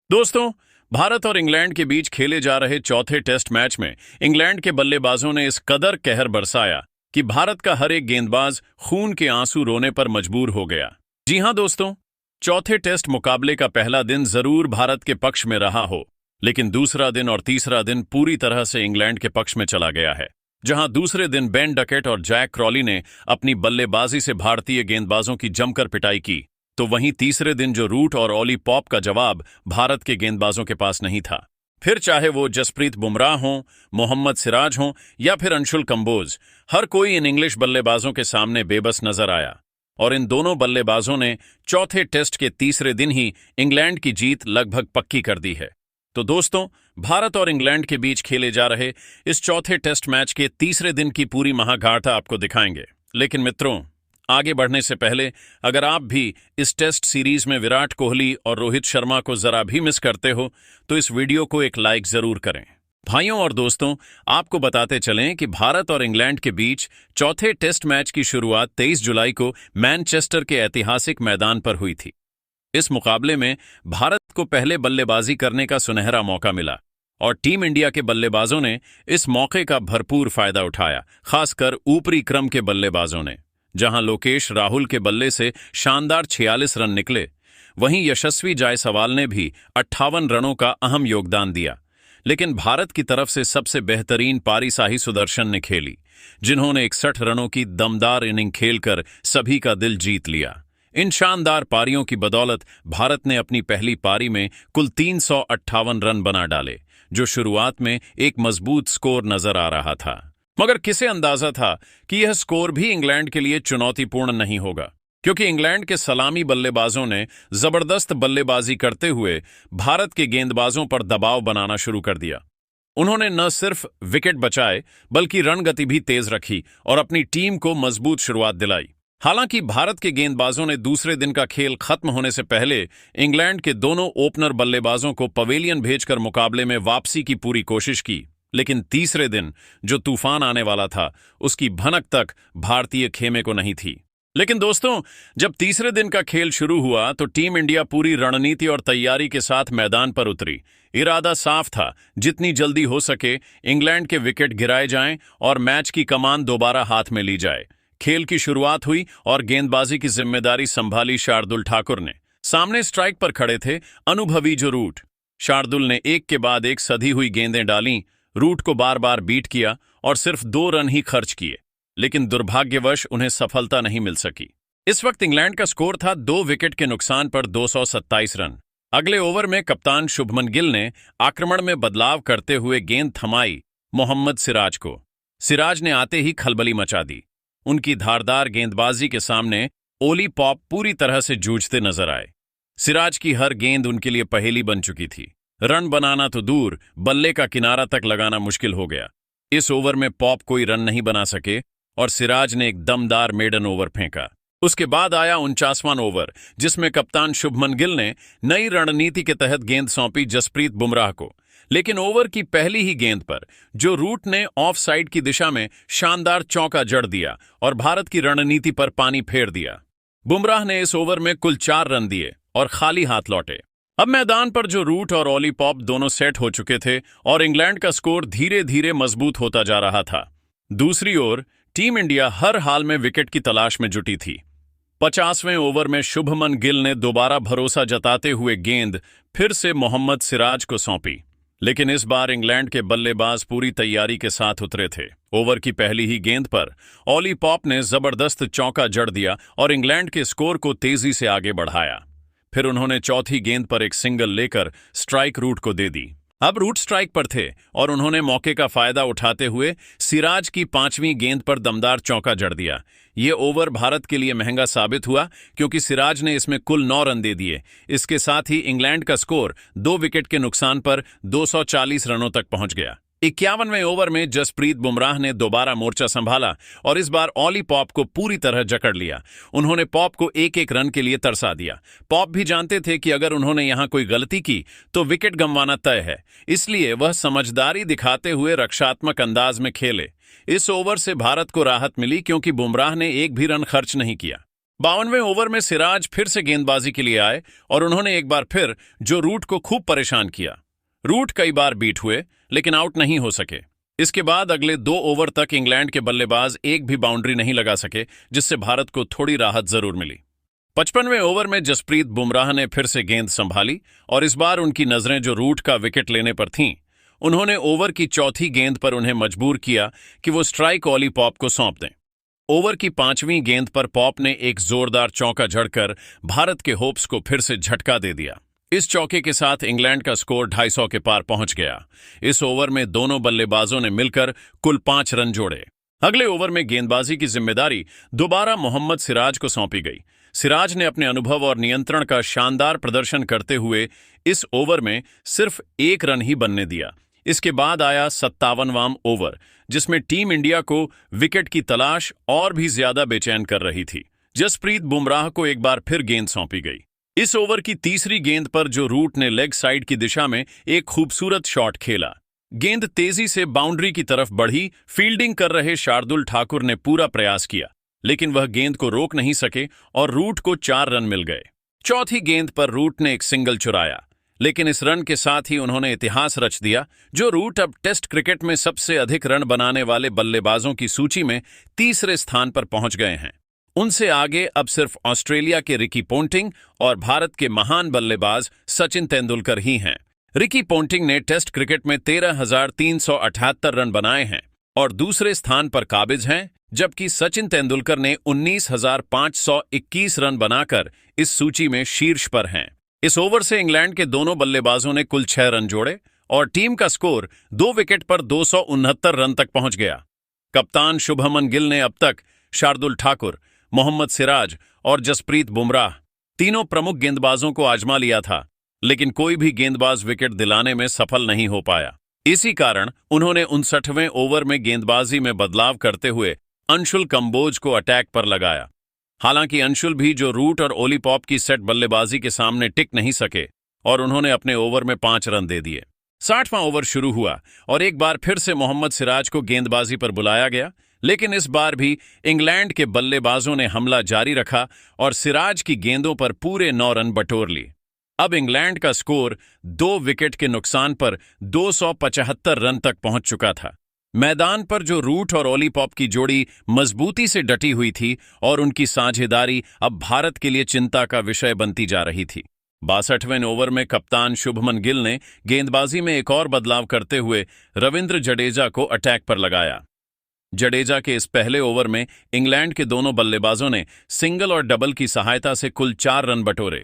दोस्तों, भारत और इंग्लैंड के बीच खेले जा रहे चौथे टेस्ट मैच में इंग्लैंड के बल्लेबाजों ने इस कदर कहर बरसाया कि भारत का हर एक गेंदबाज खून के आंसू रोने पर मजबूर हो गया। जी हां दोस्तों, चौथे टेस्ट मुकाबले का पहला दिन जरूर भारत के पक्ष में रहा हो, लेकिन दूसरा दिन और तीसरा दिन पूरी तरह से इंग्लैंड के पक्ष में चला गया है। जहां दूसरे दिन बेन डकेट और जैक क्रॉली ने अपनी बल्लेबाजी से भारतीय गेंदबाजों की जमकर पिटाई की, तो वहीं तीसरे दिन जो रूट और ओली पॉप का जवाब भारत के गेंदबाजों के पास नहीं था। फिर चाहे वो जसप्रीत बुमराह हों, मोहम्मद सिराज हों या फिर अंशुल कंबोज, हर कोई इन इंग्लिश बल्लेबाजों के सामने बेबस नजर आया और इन दोनों बल्लेबाजों ने चौथे टेस्ट के तीसरे दिन ही इंग्लैंड की जीत लगभग पक्की कर दी है। तो दोस्तों, भारत और इंग्लैंड के बीच खेले जा रहे इस चौथे टेस्ट मैच के तीसरे दिन की पूरी महागाथा आपको दिखाएंगे। लेकिन मित्रों, आगे बढ़ने से पहले अगर आप भी इस टेस्ट सीरीज में विराट कोहली और रोहित शर्मा को जरा भी मिस करते हो तो इस वीडियो को एक लाइक जरूर करें। भाइयों और दोस्तों, आपको बताते चलें कि भारत और इंग्लैंड के बीच चौथे टेस्ट मैच की शुरुआत 23 जुलाई को मैनचेस्टर के ऐतिहासिक मैदान पर हुई थी। इस मुकाबले में भारत को पहले बल्लेबाजी करने का सुनहरा मौका मिला और टीम इंडिया के बल्लेबाजों ने इस मौके का भरपूर फायदा उठाया, खासकर ऊपरी क्रम के बल्लेबाजों ने। जहां लोकेश राहुल के बल्ले से शानदार 46 रन निकले, वहीं यशस्वी जायसवाल ने भी 58 रनों का अहम योगदान दिया। लेकिन भारत की तरफ से सबसे बेहतरीन पारी साही सुदर्शन ने खेली, जिन्होंने 61 रनों की दमदार इनिंग खेलकर सभी का दिल जीत लिया। इन शानदार पारियों की बदौलत भारत ने अपनी पहली पारी में कुल 358 रन बना डाले, जो शुरुआत में एक मजबूत स्कोर नजर आ रहा था। मगर किसे अंदाजा था कि यह स्कोर भी इंग्लैंड के लिए चुनौतीपूर्ण नहीं होगा, क्योंकि इंग्लैंड के सलामी बल्लेबाजों ने जबरदस्त बल्लेबाजी करते हुए भारत के गेंदबाजों पर दबाव बनाना शुरू कर दिया। उन्होंने न सिर्फ विकेट बचाए बल्कि रन गति भी तेज रखी और अपनी टीम को मजबूत शुरुआत दिलाई। हालांकि भारत के गेंदबाजों ने दूसरे दिन का खेल खत्म होने से पहले इंग्लैंड के दोनों ओपनर बल्लेबाजों को पवेलियन भेजकर मुकाबले में वापसी की पूरी कोशिश की, लेकिन तीसरे दिन जो तूफान आने वाला था उसकी भनक तक भारतीय खेमे को नहीं थी। लेकिन दोस्तों, जब तीसरे दिन का खेल शुरू हुआ तो टीम इंडिया पूरी रणनीति और तैयारी के साथ मैदान पर उतरी। इरादा साफ था, जितनी जल्दी हो सके इंग्लैंड के विकेट गिराए जाएं और मैच की कमान दोबारा हाथ में ली जाए। खेल की शुरुआत हुई और गेंदबाजी की जिम्मेदारी संभाली शार्दुल ठाकुर ने। सामने स्ट्राइक पर खड़े थे अनुभवी जो रूट। शार्दुल ने एक के बाद एक सधी हुई गेंदें डालीं, रूट को बार बार बीट किया और सिर्फ 2 रन ही खर्च किए, लेकिन दुर्भाग्यवश उन्हें सफलता नहीं मिल सकी। इस वक्त इंग्लैंड का स्कोर था 2 विकेट के नुकसान पर 227 रन। अगले ओवर में कप्तान शुभमन गिल ने आक्रमण में बदलाव करते हुए गेंद थमाई मोहम्मद सिराज को। सिराज ने आते ही खलबली मचा दी। उनकी धारदार गेंदबाजी के सामने ओली पॉप पूरी तरह से जूझते नजर आए। सिराज की हर गेंद उनके लिए पहेली बन चुकी थी। रन बनाना तो दूर, बल्ले का किनारा तक लगाना मुश्किल हो गया। इस ओवर में पॉप कोई रन नहीं बना सके और सिराज ने एक दमदार मेडन ओवर फेंका। उसके बाद आया 49वां ओवर, जिसमें कप्तान शुभमन गिल ने नई रणनीति के तहत गेंद सौंपी जसप्रीत बुमराह को। लेकिन ओवर की पहली ही गेंद पर जो रूट ने ऑफ साइड की दिशा में शानदार चौका जड़ दिया और भारत की रणनीति पर पानी फेर दिया। बुमराह ने इस ओवर में कुल 4 रन दिए और खाली हाथ लौटे। अब मैदान पर जो रूट और ओली पॉप दोनों सेट हो चुके थे और इंग्लैंड का स्कोर धीरे धीरे मजबूत होता जा रहा था। दूसरी ओर टीम इंडिया हर हाल में विकेट की तलाश में जुटी थी। 50वें ओवर में शुभमन गिल ने दोबारा भरोसा जताते हुए गेंद फिर से मोहम्मद सिराज को सौंपी, लेकिन इस बार इंग्लैंड के बल्लेबाज पूरी तैयारी के साथ उतरे थे। ओवर की पहली ही गेंद पर ओली पॉप ने जबरदस्त चौका जड़ दिया और इंग्लैंड के स्कोर को तेजी से आगे बढ़ाया। फिर उन्होंने चौथी गेंद पर एक सिंगल लेकर स्ट्राइक रूट को दे दी। अब रूट स्ट्राइक पर थे और उन्होंने मौके का फायदा उठाते हुए सिराज की 5वीं गेंद पर दमदार चौका जड़ दिया। ये ओवर भारत के लिए महंगा साबित हुआ, क्योंकि सिराज ने इसमें कुल 9 रन दे दिए। इसके साथ ही इंग्लैंड का स्कोर 2 विकेट के नुकसान पर 240 रनों तक पहुंच गया। 51वें ओवर में जसप्रीत बुमराह ने दोबारा मोर्चा संभाला और इस बार ओली पॉप को पूरी तरह जकड़ लिया। उन्होंने पॉप को एक एक रन के लिए तरसा दिया। पॉप भी जानते थे कि अगर उन्होंने यहां कोई गलती की तो विकेट गंवाना तय है, इसलिए वह समझदारी दिखाते हुए रक्षात्मक अंदाज में खेले। इस ओवर से भारत को राहत मिली, क्योंकि बुमराह ने एक भी रन खर्च नहीं किया। 52वें ओवर में सिराज फिर से गेंदबाजी के लिए आए और उन्होंने एक बार फिर जो रूट को खूब परेशान किया। रूट कई बार बीट हुए लेकिन आउट नहीं हो सके। इसके बाद अगले 2 ओवर तक इंग्लैंड के बल्लेबाज एक भी बाउंड्री नहीं लगा सके, जिससे भारत को थोड़ी राहत जरूर मिली। 55वें ओवर में जसप्रीत बुमराह ने फिर से गेंद संभाली और इस बार उनकी नजरें जो रूट का विकेट लेने पर थीं, उन्होंने ओवर की चौथी गेंद पर उन्हें मजबूर किया कि वो स्ट्राइक ऑली पॉप को सौंप दें। ओवर की 5वीं गेंद पर पॉप ने एक जोरदार चौका जड़कर भारत के होप्स को फिर से झटका दे दिया। इस चौके के साथ इंग्लैंड का स्कोर 250 के पार पहुंच गया। इस ओवर में दोनों बल्लेबाजों ने मिलकर कुल 5 रन जोड़े। अगले ओवर में गेंदबाजी की जिम्मेदारी दोबारा मोहम्मद सिराज को सौंपी गई। सिराज ने अपने अनुभव और नियंत्रण का शानदार प्रदर्शन करते हुए इस ओवर में सिर्फ 1 रन ही बनने दिया। इसके बाद आया 57वां ओवर, जिसमें टीम इंडिया को विकेट की तलाश और भी ज्यादा बेचैन कर रही थी। जसप्रीत बुमराह को एक बार फिर गेंद सौंपी गई। इस ओवर की तीसरी गेंद पर जो रूट ने लेग साइड की दिशा में एक खूबसूरत शॉट खेला। गेंद तेजी से बाउंड्री की तरफ बढ़ी। फील्डिंग कर रहे शार्दुल ठाकुर ने पूरा प्रयास किया, लेकिन वह गेंद को रोक नहीं सके और रूट को 4 रन मिल गए। चौथी गेंद पर रूट ने एक सिंगल चुराया, लेकिन इस रन के साथ ही उन्होंने इतिहास रच दिया। जो रूट अब टेस्ट क्रिकेट में सबसे अधिक रन बनाने वाले बल्लेबाजों की सूची में तीसरे स्थान पर पहुंच गए हैं। उनसे आगे अब सिर्फ ऑस्ट्रेलिया के रिकी पोंटिंग और भारत के महान बल्लेबाज सचिन तेंदुलकर ही हैं। रिकी पोंटिंग ने टेस्ट क्रिकेट में 13,378 रन बनाए हैं और दूसरे स्थान पर काबिज हैं, जबकि सचिन तेंदुलकर ने 19,521 रन बनाकर इस सूची में शीर्ष पर हैं। इस ओवर से इंग्लैंड के दोनों बल्लेबाजों ने कुल 6 रन जोड़े और टीम का स्कोर 2 विकेट पर 269 रन तक पहुंच गया। कप्तान शुभमन गिल ने अब तक शार्दुल ठाकुर, मोहम्मद सिराज और जसप्रीत बुमराह तीनों प्रमुख गेंदबाजों को आजमा लिया था, लेकिन कोई भी गेंदबाज विकेट दिलाने में सफल नहीं हो पाया। इसी कारण उन्होंने 59वें ओवर में गेंदबाजी में बदलाव करते हुए अंशुल कंबोज को अटैक पर लगाया। हालांकि अंशुल भी जो रूट और ओली पॉप की सेट बल्लेबाजी के सामने टिक नहीं सके और उन्होंने अपने ओवर में 5 रन दे दिए। 60वां ओवर शुरू हुआ और एक बार फिर से मोहम्मद सिराज को गेंदबाजी पर बुलाया गया, लेकिन इस बार भी इंग्लैंड के बल्लेबाजों ने हमला जारी रखा और सिराज की गेंदों पर पूरे 9 रन बटोर ली। अब इंग्लैंड का स्कोर 2 विकेट के नुकसान पर 275 रन तक पहुंच चुका था। मैदान पर जो रूट और ओली पॉप की जोड़ी मजबूती से डटी हुई थी और उनकी साझेदारी अब भारत के लिए चिंता का विषय बनती जा रही थी। 62वें ओवर में कप्तान शुभमन गिल ने गेंदबाजी में एक और बदलाव करते हुए रविंद्र जडेजा को अटैक पर लगाया। जडेजा के इस पहले ओवर में इंग्लैंड के दोनों बल्लेबाजों ने सिंगल और डबल की सहायता से कुल 4 रन बटोरे।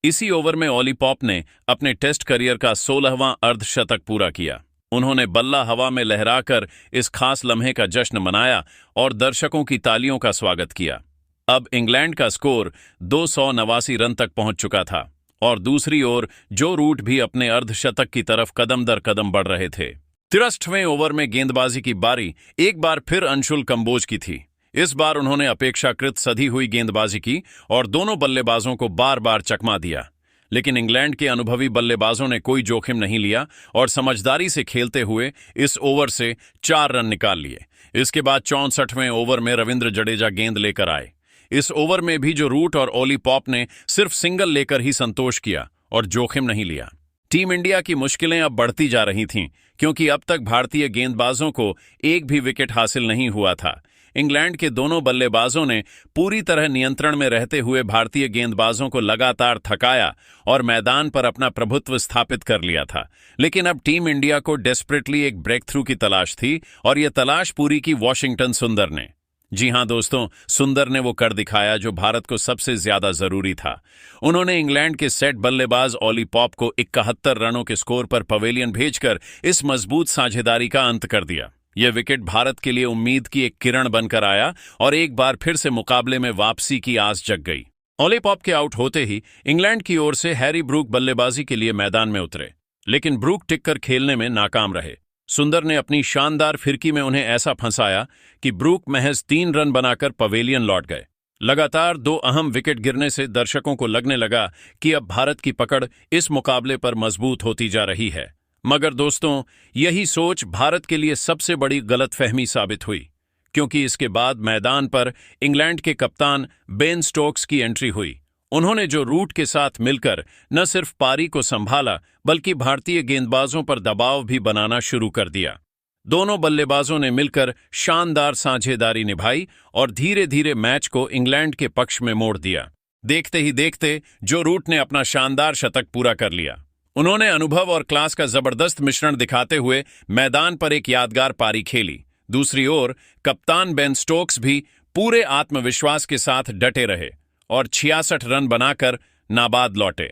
इसी ओवर में ओली पॉप ने अपने टेस्ट करियर का 16वां अर्धशतक पूरा किया। उन्होंने बल्ला हवा में लहराकर इस खास लम्हे का जश्न मनाया और दर्शकों की तालियों का स्वागत किया। अब इंग्लैंड का स्कोर 289 रन तक पहुंच चुका था और दूसरी ओर जो रूट भी अपने अर्धशतक की तरफ कदम दर कदम बढ़ रहे थे। 63वें ओवर में गेंदबाजी की बारी एक बार फिर अंशुल कंबोज की थी। इस बार उन्होंने अपेक्षाकृत सधी हुई गेंदबाजी की और दोनों बल्लेबाजों को बार बार चकमा दिया, लेकिन इंग्लैंड के अनुभवी बल्लेबाजों ने कोई जोखिम नहीं लिया और समझदारी से खेलते हुए इस ओवर से 4 रन निकाल लिए। इसके बाद 64वें ओवर में रविंद्र जडेजा गेंद लेकर आए। इस ओवर में भी जो रूट और ओली पॉप ने सिर्फ सिंगल लेकर ही संतोष किया और जोखिम नहीं लिया। टीम इंडिया की मुश्किलें अब बढ़ती जा रही थीं, क्योंकि अब तक भारतीय गेंदबाजों को एक भी विकेट हासिल नहीं हुआ था। इंग्लैंड के दोनों बल्लेबाजों ने पूरी तरह नियंत्रण में रहते हुए भारतीय गेंदबाजों को लगातार थकाया और मैदान पर अपना प्रभुत्व स्थापित कर लिया था। लेकिन अब टीम इंडिया को डेस्परेटली एक ब्रेक थ्रू की तलाश थी और यह तलाश पूरी की वॉशिंगटन सुंदर ने। जी हां दोस्तों, सुंदर ने वो कर दिखाया जो भारत को सबसे ज्यादा जरूरी था। उन्होंने इंग्लैंड के सेट बल्लेबाज ओली पॉप को 71 रनों के स्कोर पर पवेलियन भेजकर इस मजबूत साझेदारी का अंत कर दिया। यह विकेट भारत के लिए उम्मीद की एक किरण बनकर आया और एक बार फिर से मुकाबले में वापसी की आस जग गई। ओली पॉप के आउट होते ही इंग्लैंड की ओर से हैरी ब्रूक बल्लेबाजी के लिए मैदान में उतरे, लेकिन ब्रूक टिककर खेलने में नाकाम रहे। सुंदर ने अपनी शानदार फिरकी में उन्हें ऐसा फंसाया कि ब्रूक महज 3 रन बनाकर पवेलियन लौट गए। लगातार 2 अहम विकेट गिरने से दर्शकों को लगने लगा कि अब भारत की पकड़ इस मुकाबले पर मजबूत होती जा रही है। मगर दोस्तों, यही सोच भारत के लिए सबसे बड़ी गलतफहमी साबित हुई। क्योंकि इसके बाद मैदान पर इंग्लैंड के कप्तान बेन स्टोक्स की एंट्री हुई। उन्होंने जो रूट के साथ मिलकर न सिर्फ पारी को संभाला बल्कि भारतीय गेंदबाजों पर दबाव भी बनाना शुरू कर दिया। दोनों बल्लेबाजों ने मिलकर शानदार साझेदारी निभाई और धीरे धीरे मैच को इंग्लैंड के पक्ष में मोड़ दिया। देखते ही देखते जो रूट ने अपना शानदार शतक पूरा कर लिया। उन्होंने अनुभव और क्लास का जबरदस्त मिश्रण दिखाते हुए मैदान पर एक यादगार पारी खेली। दूसरी ओर कप्तान बेन स्टोक्स भी पूरे आत्मविश्वास के साथ डटे रहे और 66 रन बनाकर नाबाद लौटे।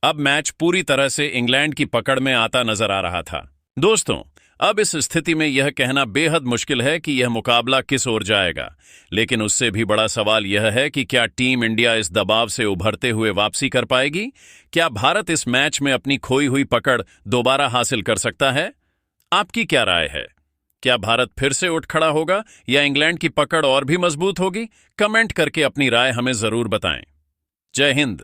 अब मैच पूरी तरह से इंग्लैंड की पकड़ में आता नजर आ रहा था। दोस्तों, अब इस स्थिति में यह कहना बेहद मुश्किल है कि यह मुकाबला किस ओर जाएगा, लेकिन उससे भी बड़ा सवाल यह है कि क्या टीम इंडिया इस दबाव से उभरते हुए वापसी कर पाएगी? क्या भारत इस मैच में अपनी खोई हुई पकड़ दोबारा हासिल कर सकता है? आपकी क्या राय है? क्या भारत फिर से उठ खड़ा होगा या इंग्लैंड की पकड़ और भी मजबूत होगी? कमेंट करके अपनी राय हमें जरूर बताएं। जय हिंद।